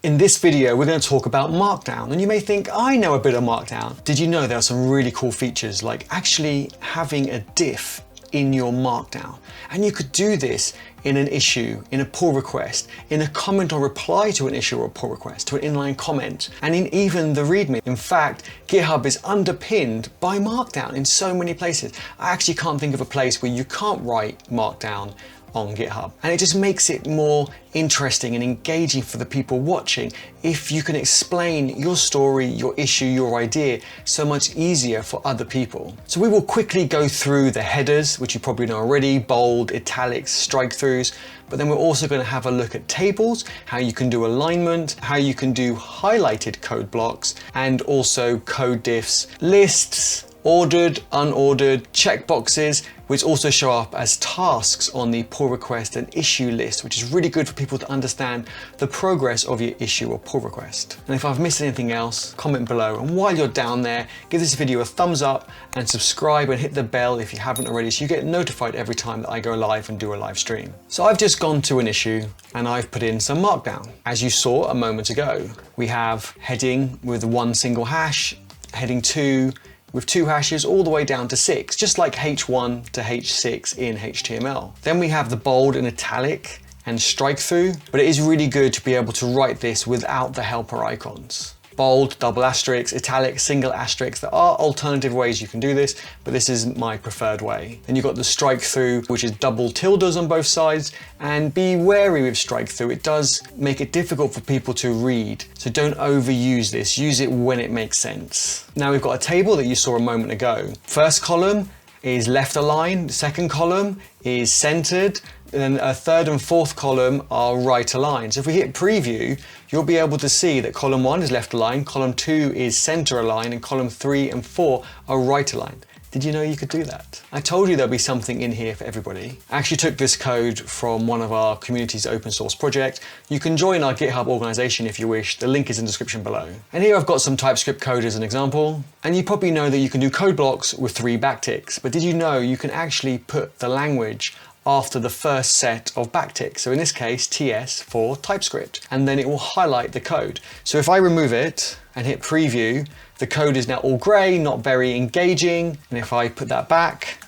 In this video, we're going to talk about Markdown, and you may think, I know a bit of Markdown. Did you know there are some really cool features like actually having a diff in your Markdown? And you could do this in an issue, in a pull request, in a comment or reply to an issue or pull request, to an inline comment, and in even the README. In fact, GitHub is underpinned by Markdown in so many places. I actually can't think of a place where you can't write Markdown on GitHub. And it just makes it more interesting and engaging for the people watching if you can explain your story, your issue, your idea so much easier for other people. So we will quickly go through the headers, which you probably know already, bold, italics, strike-throughs, but then we're also going to have a look at tables, how you can do alignment, how you can do highlighted code blocks, and also code diffs, lists, ordered, unordered, checkboxes, which also show up as tasks on the pull request and issue list, which is really good for people to understand the progress of your issue or pull request. And if I've missed anything else, comment below. And while you're down there, give this video a thumbs up and subscribe and hit the bell if you haven't already, so you get notified every time that I go live and do a live stream. So I've just gone to an issue and I've put in some Markdown. As you saw a moment ago, we have heading with one single hash, heading 2, with 2 hashes all the way down to 6, just like H1 to H6 in HTML. Then we have the bold and italic and strike through, but it is really good to be able to write this without the helper icons. Bold, double asterisk, italic, single asterisk. There are alternative ways you can do this, but this is my preferred way. Then you've got the strike through, which is double tildes on both sides, and be wary with strike through. It does make it difficult for people to read, so don't overuse this. Use it when it makes sense. Now we've got a table that you saw a moment ago. First column is left aligned, second column is centered, and then a third and fourth column are right aligned. So if we hit preview, you'll be able to see that column 1 is left aligned, column 2 is center aligned, and column 3 and 4 are right aligned. Did you know you could do that? I told you there'll be something in here for everybody. I actually took this code from one of our community's open source project. You can join our GitHub Organization if you wish. The link is in the description below. And here I've got some TypeScript code as an example. And you probably know that you can do code blocks with 3 backticks, but did you know you can actually put the language after the first set of backticks? So in this case, TS for TypeScript, and then it will highlight the code. So if I remove it and hit preview, the code is now all gray, not very engaging. And if I put that back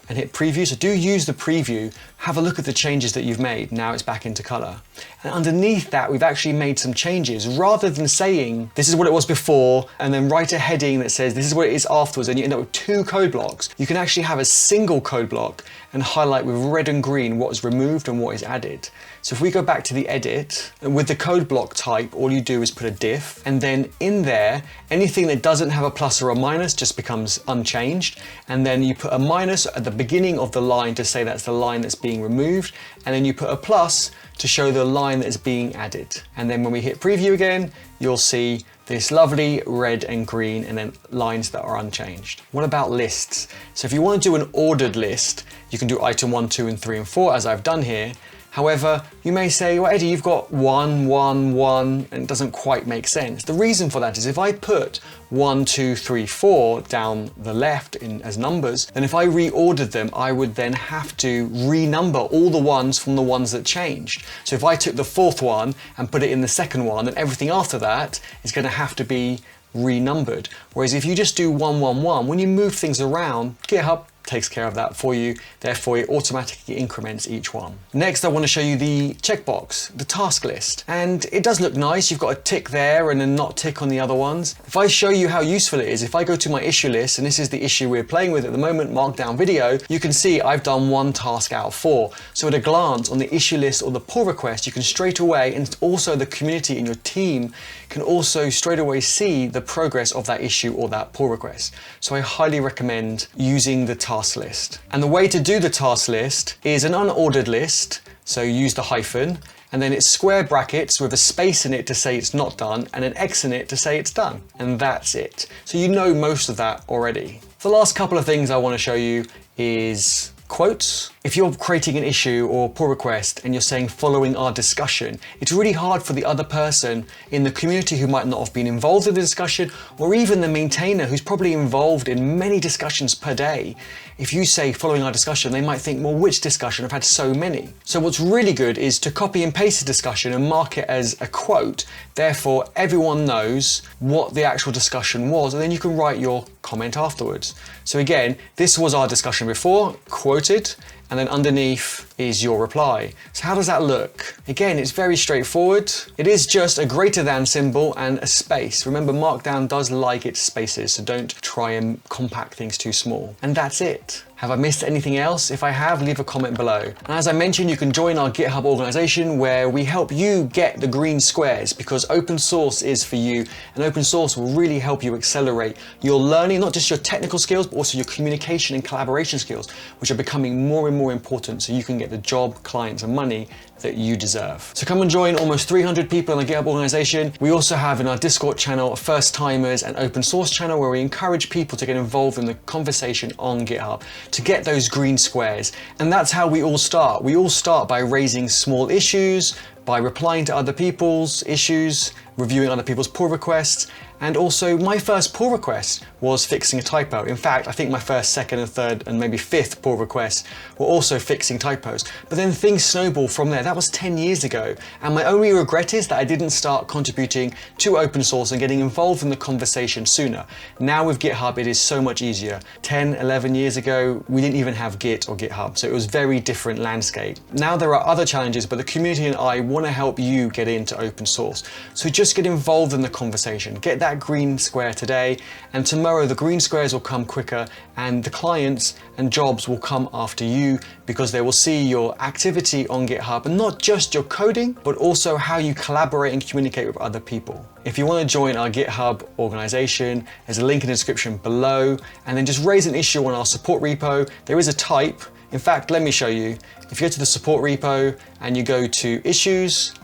and hit preview, so do use the preview, have a look at the changes that you've made. Now it's back into color. And underneath that, we've actually made some changes. Rather than saying, this is what it was before, and then write a heading that says, this is what it is afterwards, and you end up with 2 code blocks, you can actually have a single code block and highlight with red and green what is removed and what is added. So if we go back to the edit, and with the code block type, all you do is put a diff, and then in there, anything that doesn't have a plus or a minus just becomes unchanged. And then you put a minus at the beginning of the line to say that's the line that's being removed, and then you put a plus to show the line that is being added. And then when we hit preview again, you'll see this lovely red and green and then lines that are unchanged. What about lists? So if you want to do an ordered list, you can do item 1, 2, and 3, and 4 as I've done here. However, you may say, well, Eddie, you've got 1, 1, 1, and it doesn't quite make sense. The reason for that is if I put 1, 2, 3, 4 down the left as numbers, then if I reordered them, I would then have to renumber all the ones from the ones that changed. So if I took the 4th one and put it in the 2nd one, then everything after that is going to have to be renumbered. Whereas if you just do 1, 1, 1, when you move things around, GitHub takes care of that for you, therefore it automatically increments each one. Next I want to show you the checkbox, the task list, and it does look nice. You've got a tick there and a not tick on the other ones. If I show you how useful it is, if I go to my issue list, and this is the issue we're playing with at the moment, Markdown video, you can see I've done 1 task out of 4. So at a glance on the issue list or the pull request, you can straight away, and also the community in your team can also straight away see the progress of that issue or that pull request. So I highly recommend using the task list. And the way to do the task list is an unordered list. So use the hyphen, and then it's square brackets with a space in it to say it's not done, and an X in it to say it's done. And that's it. So you know most of that already. The last couple of things I want to show you is quotes. If you're creating an issue or pull request and you're saying following our discussion, it's really hard for the other person in the community who might not have been involved in the discussion, or even the maintainer who's probably involved in many discussions per day. If you say following our discussion, they might think, well, which discussion? I've had so many. So what's really good is to copy and paste the discussion and mark it as a quote. Therefore, everyone knows what the actual discussion was, and then you can write your comment afterwards. So again, this was our discussion before, quoted, and then underneath is your reply. So how does that look? Again, it's very straightforward. It is just a greater than symbol and a space. Remember, Markdown does like its spaces, so don't try and compact things too small. And that's it. Have I missed anything else? If I have, leave a comment below. And as I mentioned, you can join our GitHub organization where we help you get the green squares, because open source is for you, and open source will really help you accelerate your learning, not just your technical skills, but also your communication and collaboration skills, which are becoming more and more important so you can get the job, clients, and money that you deserve. So come and join almost 300 people in the GitHub organization. We also have in our Discord channel, First Timers and Open Source channel, where we encourage people to get involved in the conversation on GitHub to get those green squares. And that's how we all start. We all start by raising small issues, by replying to other people's issues, reviewing other people's pull requests. And also my first pull request was fixing a typo. In fact, I think my first, second and third and maybe fifth pull requests were also fixing typos. But then things snowballed from there. That was 10 years ago. And my only regret is that I didn't start contributing to open source and getting involved in the conversation sooner. Now with GitHub, it is so much easier. 10, 11 years ago, we didn't even have Git or GitHub. So it was very different landscape. Now there are other challenges, but the community and I want to help you get into open source. So just get involved in the conversation. Get that green square today, and tomorrow the green squares will come quicker and the clients and jobs will come after you, because they will see your activity on GitHub, and not just your coding, but also how you collaborate and communicate with other people. If you want to join our GitHub organization, there's a link in the description below, and then just raise an issue on our support repo. There is a type. In fact, let me show you. If you go to the support repo and you go to issues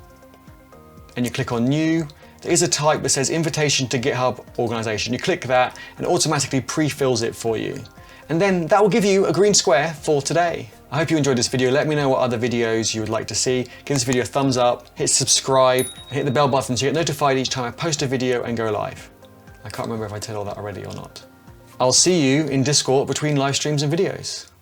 and you click on new, there is a type that says invitation to GitHub organization. You click that and it automatically pre-fills it for you. And then that will give you a green square for today. I hope you enjoyed this video. Let me know what other videos you would like to see. Give this video a thumbs up, hit subscribe, and hit the bell button so you get notified each time I post a video and go live. I can't remember if I said all that already or not. I'll see you in Discord between live streams and videos.